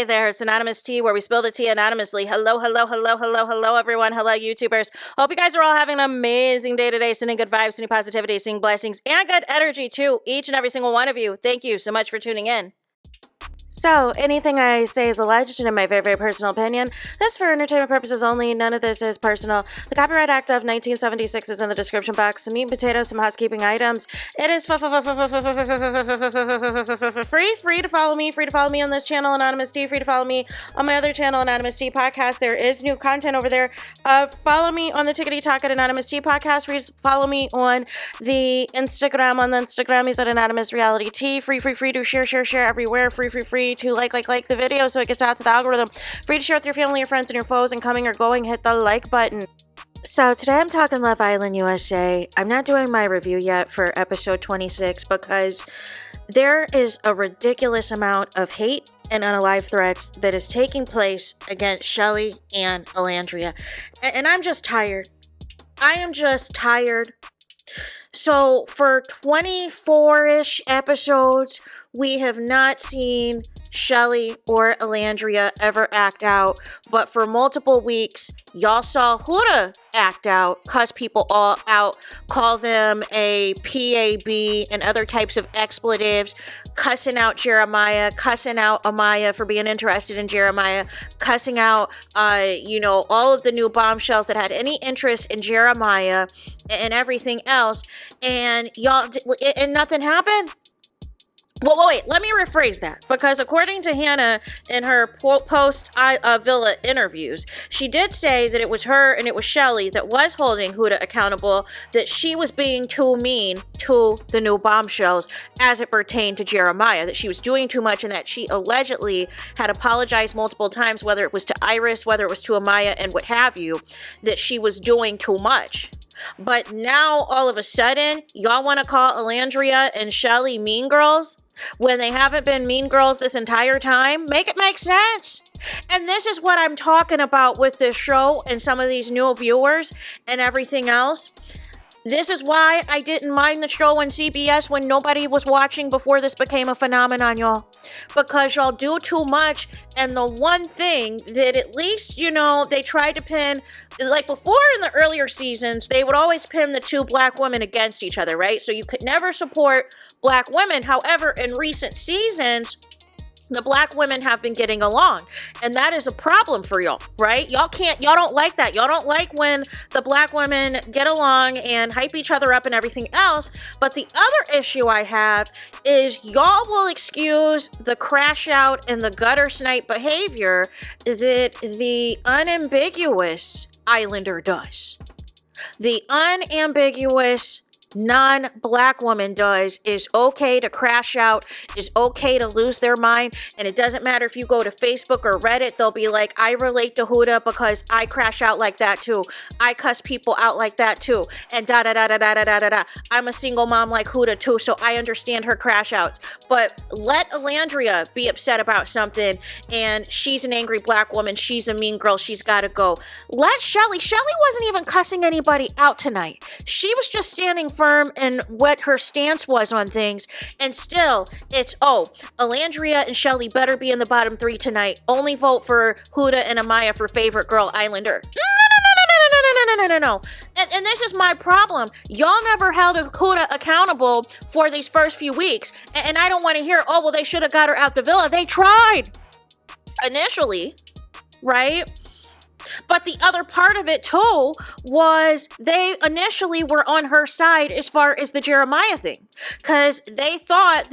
Hey there, it's Anonymous Tea, where we spill the tea anonymously. Hello, everyone. Hello, YouTubers. Hope you guys are all having an amazing day today, sending good vibes, sending positivity, sending blessings, and good energy to each and every single one of you. Thank you so much for tuning in. So, anything I say is alleged and in my very, very personal opinion. This is for entertainment purposes only. None of this is personal. The Copyright Act of 1976 is in the description box. Some meat and potatoes, some housekeeping items. It is free to follow me. Free to follow me on this channel, Anonymous Tea. Free to follow me on my other channel, Anonymous Tea Podcast. There is new content over there. Follow me on the Tickety Talk at Anonymous Tea Podcast. Free to follow me on the Instagram. On the Instagram, he's at Anonymous Reality Tea. Free to share everywhere. Free to like the video so it gets out to the algorithm. Free to share with your family, your friends, and your foes, and coming or going, hit the like button. So today I'm talking Love Island USA. I'm not doing my review yet for episode 26 because there is a ridiculous amount of hate and unalive threats that is taking place against CHELLEY and OLANDRIA. And I'm just tired. I am just tired. So for 24-ish episodes, we have not seen CHELLEY or OLANDRIA ever act out, but for multiple weeks, y'all saw Huda act out, cuss people all out, call them a PAB and other types of expletives, cussing out Jeremiah, cussing out Amaya for being interested in Jeremiah, cussing out, all of the new bombshells that had any interest in Jeremiah and everything else, and y'all, and nothing happened. Well, wait, let me rephrase that, because according to Hannah in her post-Villa interviews, she did say that it was her and it was CHELLEY that was holding Huda accountable, that she was being too mean to the new bombshells as it pertained to Jeremiah, that she was doing too much, and that she allegedly had apologized multiple times, whether it was to Iris, whether it was to Amaya, and what have you, that she was doing too much. But now, all of a sudden, y'all want to call OLANDRIA and CHELLEY mean girls when they haven't been mean girls this entire time? Make it make sense. And this is what I'm talking about with this show and some of these new viewers and everything else. This is why I didn't mind the show on CBS when nobody was watching before this became a phenomenon, y'all. Because y'all do too much, and the one thing that at least, they tried to pin, like before in the earlier seasons, they would always pin the two black women against each other, right? So you could never support black women. However, in recent seasons, the black women have been getting along, and that is a problem for y'all, right? Y'all don't like that. Y'all don't like when the black women get along and hype each other up and everything else. But the other issue I have is y'all will excuse the crash out and the gutter snipe behavior that the unambiguous Islander does. The unambiguous non-black woman does is okay to crash out, is okay to lose their mind, and it doesn't matter if you go to Facebook or Reddit, they'll be like, I relate to Huda because I crash out like that too. I cuss people out like that too. And da-da-da-da-da-da-da-da. I'm a single mom like Huda too, so I understand her crash outs. But let OLANDRIA be upset about something, and she's an angry black woman, she's a mean girl, she's gotta go. Let CHELLEY wasn't even cussing anybody out tonight. She was just standing firm in what her stance was on things, and still it's OLANDRIA and CHELLEY better be in the bottom 3 tonight. Only vote for Huda and Amaya for favorite girl Islander. No. And this is my problem. Y'all never held Huda accountable for these first few weeks, and I don't want to hear, they should have got her out the villa. They tried initially, right? But the other part of it too was they initially were on her side as far as the Jeremiah thing, because they thought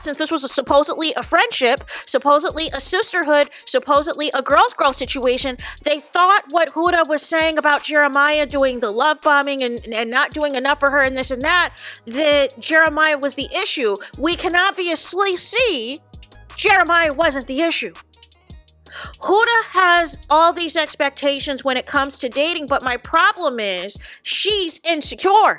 since this was supposedly a friendship, supposedly a sisterhood, supposedly a girls situation, they thought what Huda was saying about Jeremiah doing the love bombing and not doing enough for her and this and that Jeremiah was the issue. We can obviously see Jeremiah wasn't the issue. Huda has all these expectations when it comes to dating, but my problem is she's insecure.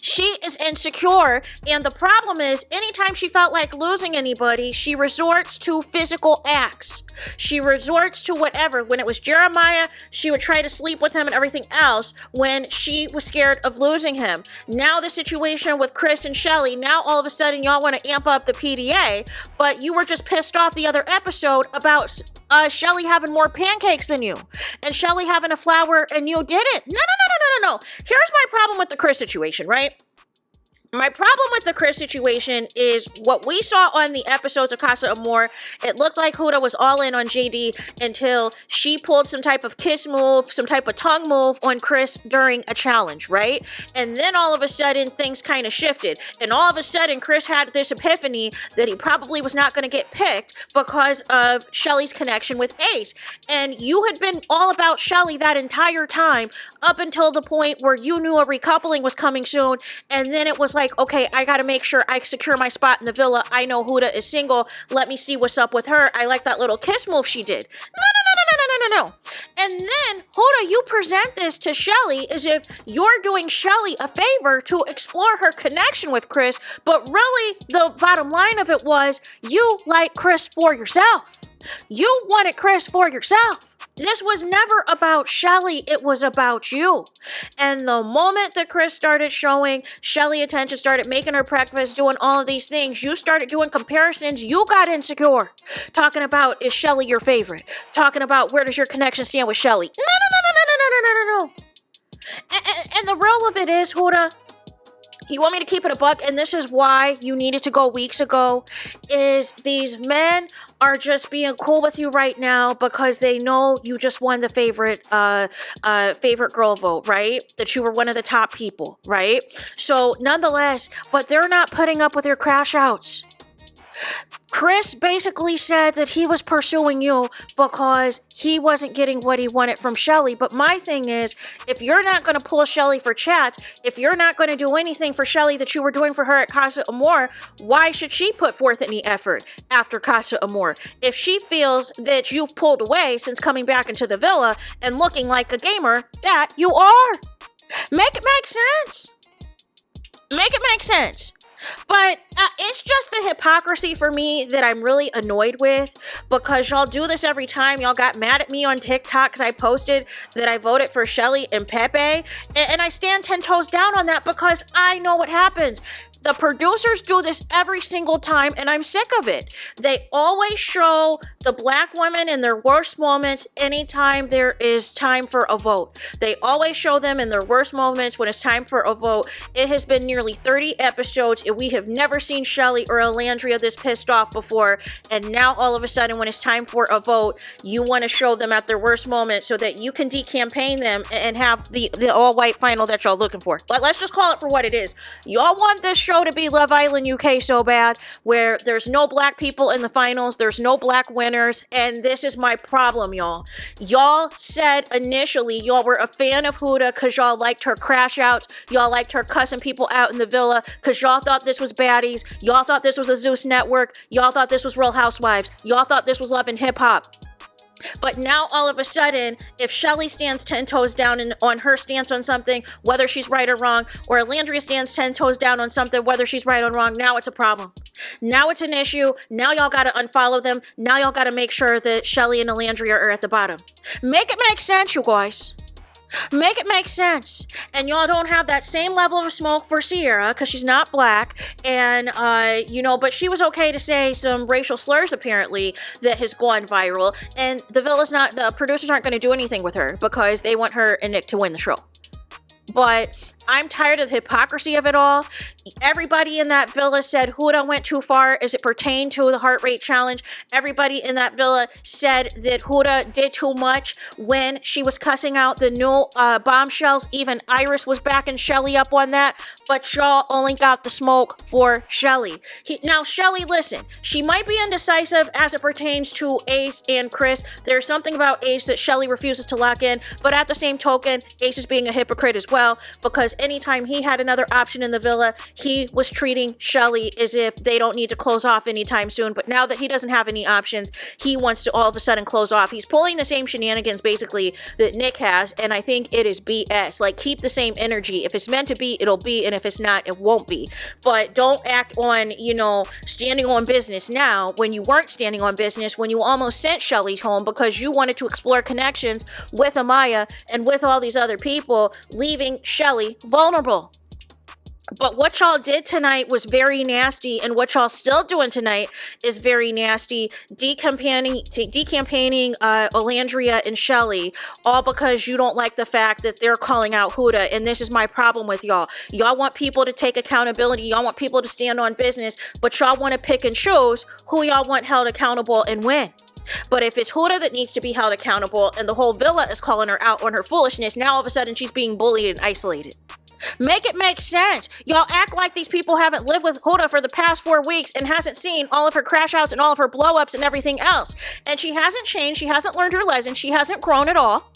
She is insecure, and the problem is anytime she felt like losing anybody, she resorts to physical acts. She resorts to whatever. When it was Jeremiah, she would try to sleep with him and everything else when she was scared of losing him. Now the situation with Chris and Shelly, now all of a sudden y'all want to amp up the PDA, but you were just pissed off the other episode about Shelly having more pancakes than you and Shelly having a flower and you didn't. No. Here's my problem with the Chris situation, right? My problem with the Chris situation is what we saw on the episodes of Casa Amor. It looked like Huda was all in on JD until she pulled some type of kiss move, some type of tongue move on Chris during a challenge, right? And then all of a sudden things kind of shifted. And all of a sudden Chris had this epiphany that he probably was not going to get picked because of Shelly's connection with Ace. And you had been all about Shelly that entire time up until the point where you knew a recoupling was coming soon. And then it was like, okay, I gotta make sure I secure my spot in the villa. I know Huda is single. Let me see what's up with her. I like that little kiss move she did. No. And then, Huda, you present this to Shelly as if you're doing Shelly a favor to explore her connection with Chris, but really, the bottom line of it was, you like Chris for yourself. You wanted Chris for yourself. This was never about Shelly, it was about you. And the moment that Chris started showing Shelly attention, started making her breakfast, doing all of these things, you started doing comparisons, you got insecure. Talking about, is Shelly your favorite? Talking about, where does your connection stand with Shelly? No. And the real of it is, Huda, you want me to keep it a buck, and this is why you needed to go weeks ago, is these men are just being cool with you right now because they know you just won the favorite girl vote, right? That you were one of the top people, right? So nonetheless, but they're not putting up with your crash outs. Chris basically said that he was pursuing you because he wasn't getting what he wanted from Shelly. But my thing is, if you're not going to pull Shelly for chats, if you're not going to do anything for Shelly that you were doing for her at Casa Amor, why should she put forth any effort after Casa Amor? If she feels that you've pulled away since coming back into the villa and looking like a gamer that you are. Make it make sense. Make it make sense. But it's just the hypocrisy for me that I'm really annoyed with, because y'all do this every time. Y'all got mad at me on TikTok because I posted that I voted for Shelly and Pepe, and I stand 10 toes down on that because I know what happens. The producers do this every single time, and I'm sick of it. They always show the black women in their worst moments anytime there is time for a vote. They always show them in their worst moments when it's time for a vote. It has been nearly 30 episodes, and we have never seen Shelly or Olandria this pissed off before. And now all of a sudden, when it's time for a vote, you want to show them at their worst moment so that you can decampaign them and have the all-white final that y'all looking for. But let's just call it for what it is. Y'all want this show to be Love Island UK so bad, where there's no black people in the finals, there's no black winners, and this is my problem, y'all. Y'all said initially y'all were a fan of Huda because y'all liked her crash outs, y'all liked her cussing people out in the villa because y'all thought this was baddies, y'all thought this was a Zeus network, y'all thought this was Real Housewives, y'all thought this was Love and Hip Hop. But now all of a sudden, if Shelly stands 10 toes down on her stance on something, whether she's right or wrong, or Olandria stands 10 toes down on something, whether she's right or wrong, now it's a problem. Now it's an issue. Now y'all got to unfollow them. Now y'all got to make sure that Shelly and Olandria are at the bottom. Make it make sense, you guys. Make it make sense. And y'all don't have that same level of smoke for Sierra because she's not black. And, but she was okay to say some racial slurs apparently that has gone viral. And the producers aren't going to do anything with her because they want her and Nick to win the show. But I'm tired of the hypocrisy of it all. Everybody in that villa said Huda went too far as it pertained to the heart rate challenge. Everybody in that villa said that Huda did too much when she was cussing out the new bombshells. Even Iris was backing Shelly up on that. But y'all only got the smoke for Shelly. Now, Shelly, listen. She might be indecisive as it pertains to Ace and Chris. There's something about Ace that Shelly refuses to lock in. But at the same token, Ace is being a hypocrite as well. Because anytime he had another option in the villa, he was treating CHELLEY as if they don't need to close off anytime soon. But now that he doesn't have any options, he wants to all of a sudden close off. He's pulling the same shenanigans basically that Nick has, and I think it is BS. Like, keep the same energy. If it's meant to be, it'll be, and if it's not, it won't be. But don't act on, you know, standing on business now when you weren't standing on business, when you almost sent CHELLEY home because you wanted to explore connections with Amaya and with all these other people, leaving CHELLEY vulnerable. But what y'all did tonight was very nasty, and what y'all still doing tonight is very nasty. Decampaigning Olandria and CHELLEY, all because you don't like the fact that they're calling out Huda. And this is my problem with y'all. Y'all want people to take accountability. Y'all want people to stand on business, but y'all want to pick and choose who y'all want held accountable and when. But if it's Huda that needs to be held accountable and the whole villa is calling her out on her foolishness, now all of a sudden she's being bullied and isolated. Make it make sense. Y'all act like these people haven't lived with Huda for the past 4 weeks and hasn't seen all of her crash outs and all of her blow ups and everything else. And she hasn't changed. She hasn't learned her lesson. She hasn't grown at all.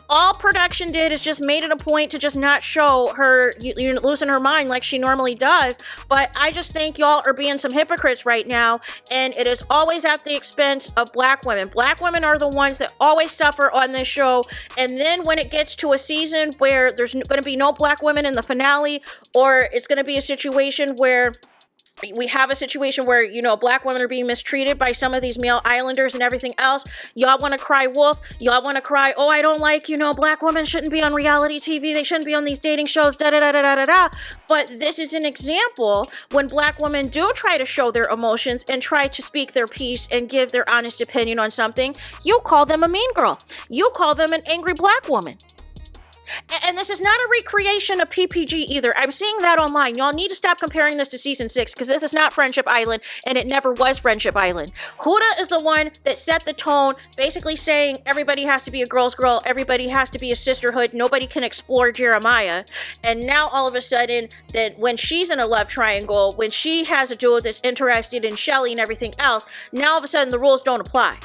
All production did is just made it a point to just not show her losing her mind like she normally does. But I just think y'all are being some hypocrites right now, and it is always at the expense of black women. Black women are the ones that always suffer on this show, and then when it gets to a season where there's going to be no black women in the finale, or it's going to be a situation where we have a situation where, you know, black women are being mistreated by some of these male islanders and everything else. Y'all want to cry wolf. Y'all want to cry, oh, I don't like, you know, black women shouldn't be on reality TV. They shouldn't be on these dating shows, da-da-da-da-da-da. But this is an example when black women do try to show their emotions and try to speak their piece and give their honest opinion on something. You call them a mean girl. You call them an angry black woman. And this is not a recreation of PPG either. I'm seeing that online. Y'all need to stop comparing this to season 6, because this is not Friendship Island, and it never was Friendship Island. Huda is the one that set the tone, basically saying everybody has to be a girl's girl, everybody has to be a sisterhood, nobody can explore Jeremiah. And now all of a sudden, that when she's in a love triangle, when she has a duo that's interested in CHELLEY and everything else, now all of a sudden the rules don't apply.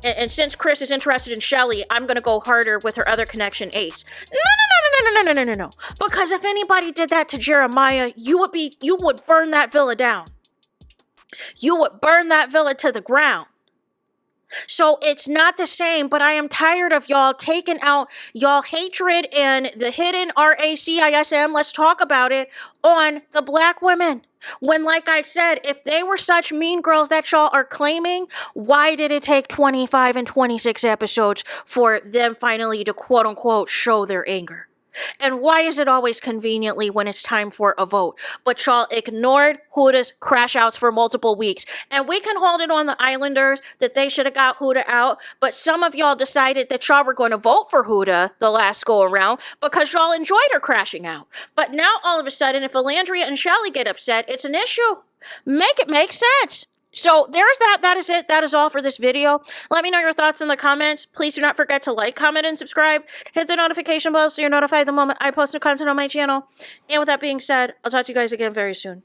And since Chris is interested in CHELLEY, I'm going to go harder with her other connection, Ace. No. Because if anybody did that to Jeremiah, you would burn that villa down. You would burn that villa to the ground. So it's not the same, but I am tired of y'all taking out y'all hatred and the hidden racism, let's talk about it, on the black women. When, like I said, if they were such mean girls that y'all are claiming, why did it take 25 and 26 episodes for them finally to quote unquote show their anger? And why is it always conveniently when it's time for a vote? But y'all ignored Huda's crash outs for multiple weeks. And we can hold it on the Islanders that they should have got Huda out. But some of y'all decided that y'all were going to vote for Huda the last go around because y'all enjoyed her crashing out. But now all of a sudden, if Olandria and CHELLEY get upset, it's an issue. Make it make sense. So there's that. That is it. That is all for this video. Let me know your thoughts in the comments. Please do not forget to like, comment, and subscribe. Hit the notification bell so you're notified the moment I post new content on my channel. And with that being said, I'll talk to you guys again very soon.